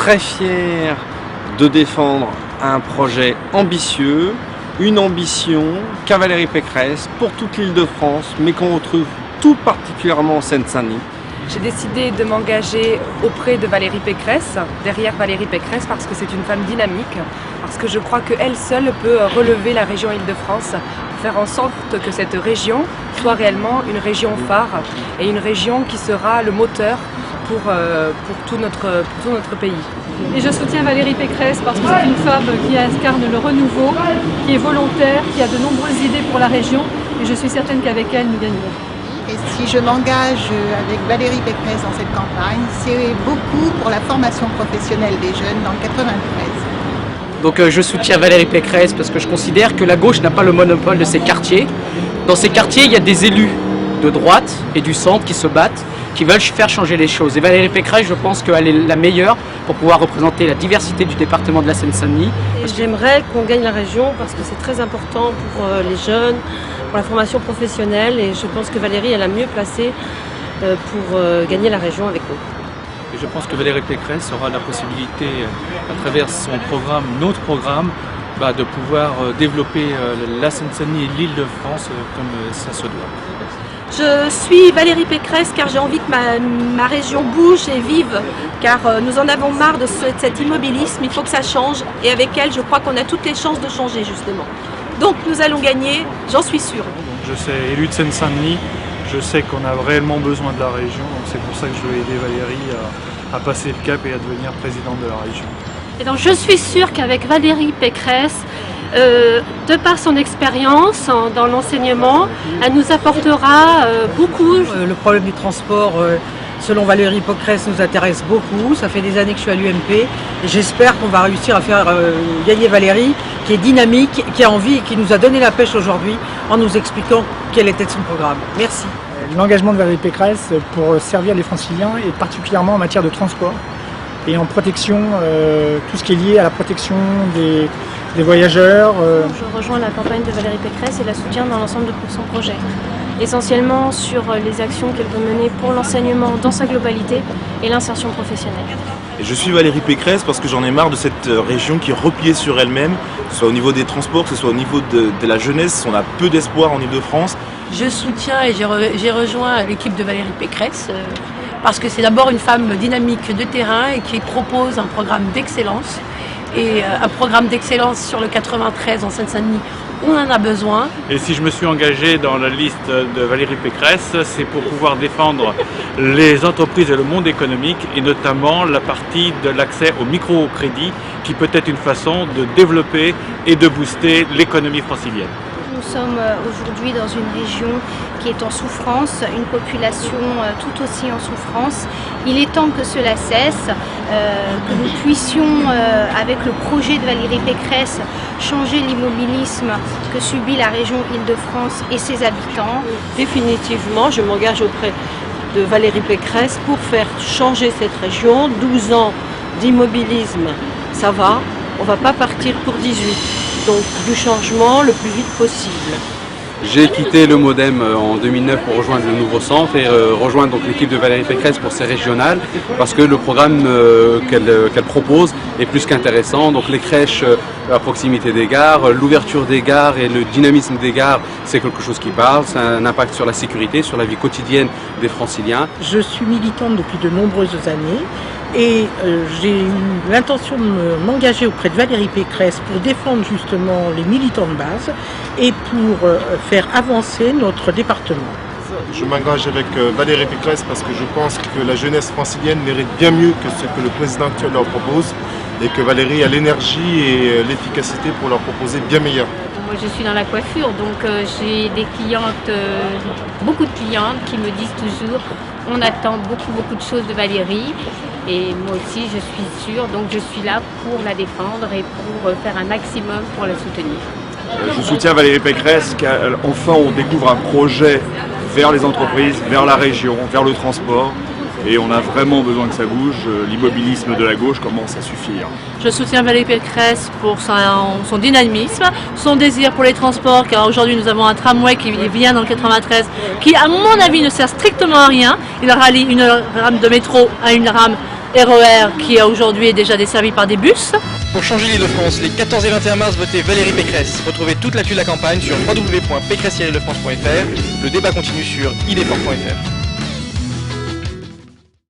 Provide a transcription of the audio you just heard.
très fier de défendre un projet ambitieux, une ambition qu'a Valérie Pécresse pour toute l'Île-de-France, mais qu'on retrouve tout particulièrement en Seine-Saint-Denis. J'ai décidé de m'engager auprès de Valérie Pécresse, derrière Valérie Pécresse, parce que c'est une femme dynamique, parce que je crois qu'elle seule peut relever la région Île-de-France, faire en sorte que cette région soit réellement une région phare et une région qui sera le moteur pour tout notre pays. Et je soutiens Valérie Pécresse parce que c'est une femme qui incarne le renouveau, qui est volontaire, qui a de nombreuses idées pour la région et je suis certaine qu'avec elle, nous gagnerons. Et si je m'engage avec Valérie Pécresse dans cette campagne, c'est beaucoup pour la formation professionnelle des jeunes dans le 93. Donc je soutiens Valérie Pécresse parce que je considère que la gauche n'a pas le monopole de ces quartiers. Dans ces quartiers, il y a des élus de droite et du centre qui se battent, qui veulent faire changer les choses. Et Valérie Pécresse, je pense qu'elle est la meilleure pour pouvoir représenter la diversité du département de la Seine-Saint-Denis. J'aimerais qu'on gagne la région parce que c'est très important pour les jeunes, pour la formation professionnelle et je pense que Valérie est la mieux placée pour gagner la région avec nous. Et je pense que Valérie Pécresse aura la possibilité, à travers son programme, notre programme, de pouvoir développer la Seine-Saint-Denis et l'Île-de-France comme ça se doit. Je suis Valérie Pécresse car j'ai envie que ma région bouge et vive, car nous en avons marre de cet immobilisme, il faut que ça change et avec elle je crois qu'on a toutes les chances de changer justement. Donc nous allons gagner, j'en suis sûre. Je sais élu de Seine-Saint-Denis, je sais qu'on a réellement besoin de la région, donc c'est pour ça que je veux aider Valérie à passer le cap et à devenir présidente de la région. Et donc je suis sûre qu'avec Valérie Pécresse, de par son expérience dans l'enseignement, elle nous apportera beaucoup. Le problème du transport, selon Valérie Pécresse, nous intéresse beaucoup. Ça fait des années que je suis à l'UMP et j'espère qu'on va réussir à faire gagner Valérie, qui est dynamique, qui a envie et qui nous a donné la pêche aujourd'hui en nous expliquant quel était son programme. Merci. L'engagement de Valérie Pécresse pour servir les Franciliens et particulièrement en matière de transport et en protection, tout ce qui est lié à la protection des voyageurs. Je rejoins la campagne de Valérie Pécresse et la soutiens dans l'ensemble de son projet. Essentiellement sur les actions qu'elle peut mener pour l'enseignement dans sa globalité et l'insertion professionnelle. Et je suis Valérie Pécresse parce que j'en ai marre de cette région qui est repliée sur elle-même, que ce soit au niveau des transports, que ce soit au niveau de la jeunesse. On a peu d'espoir en Île-de-France. Je soutiens et j'ai rejoint l'équipe de Valérie Pécresse parce que c'est d'abord une femme dynamique de terrain et qui propose un programme d'excellence. Et un programme d'excellence sur le 93 en Seine-Saint-Denis, on en a besoin. Et si je me suis engagé dans la liste de Valérie Pécresse, c'est pour pouvoir défendre les entreprises et le monde économique, et notamment la partie de l'accès au microcrédit, qui peut être une façon de développer et de booster l'économie francilienne. Nous sommes aujourd'hui dans une région qui est en souffrance, une population tout aussi en souffrance. Il est temps que cela cesse, que nous puissions, avec le projet de Valérie Pécresse, changer l'immobilisme que subit la région Île-de-France et ses habitants. Définitivement, je m'engage auprès de Valérie Pécresse pour faire changer cette région. 12 ans d'immobilisme, ça va, on ne va pas partir pour 18. Donc du changement le plus vite possible. J'ai quitté le Modem en 2009 pour rejoindre le nouveau centre et rejoindre donc l'équipe de Valérie Pécresse pour ces régionales parce que le programme qu'elle propose est plus qu'intéressant. Donc les crèches à proximité des gares, l'ouverture des gares et le dynamisme des gares, c'est quelque chose qui parle. Ça a un impact sur la sécurité, sur la vie quotidienne des Franciliens. Je suis militante depuis de nombreuses années. Et j'ai eu l'intention de m'engager auprès de Valérie Pécresse pour défendre justement les militants de base et pour faire avancer notre département. Je m'engage avec Valérie Pécresse parce que je pense que la jeunesse francilienne mérite bien mieux que ce que le président actuel leur propose et que Valérie a l'énergie et l'efficacité pour leur proposer bien meilleur. Moi je suis dans la coiffure, donc j'ai des clientes, beaucoup de clientes qui me disent toujours on attend beaucoup de choses de Valérie et moi aussi je suis sûre, donc je suis là pour la défendre et pour faire un maximum pour la soutenir. Je soutiens Valérie Pécresse car enfin on découvre un projet vers les entreprises, vers la région, vers le transport. Et on a vraiment besoin que ça bouge. L'immobilisme de la gauche commence à suffire. Je soutiens Valérie Pécresse pour son dynamisme, son désir pour les transports, car aujourd'hui nous avons un tramway qui vient dans le 93, qui à mon avis ne sert strictement à rien. Il rallie une rame de métro à une rame RER qui aujourd'hui est déjà desservi par des bus. Pour changer l'Île-de-France, les 14 et 21 mars, votez Valérie Pécresse. Retrouvez toute l'actu de la campagne sur www.pécresse-france.fr. Le débat continue sur idfort.fr.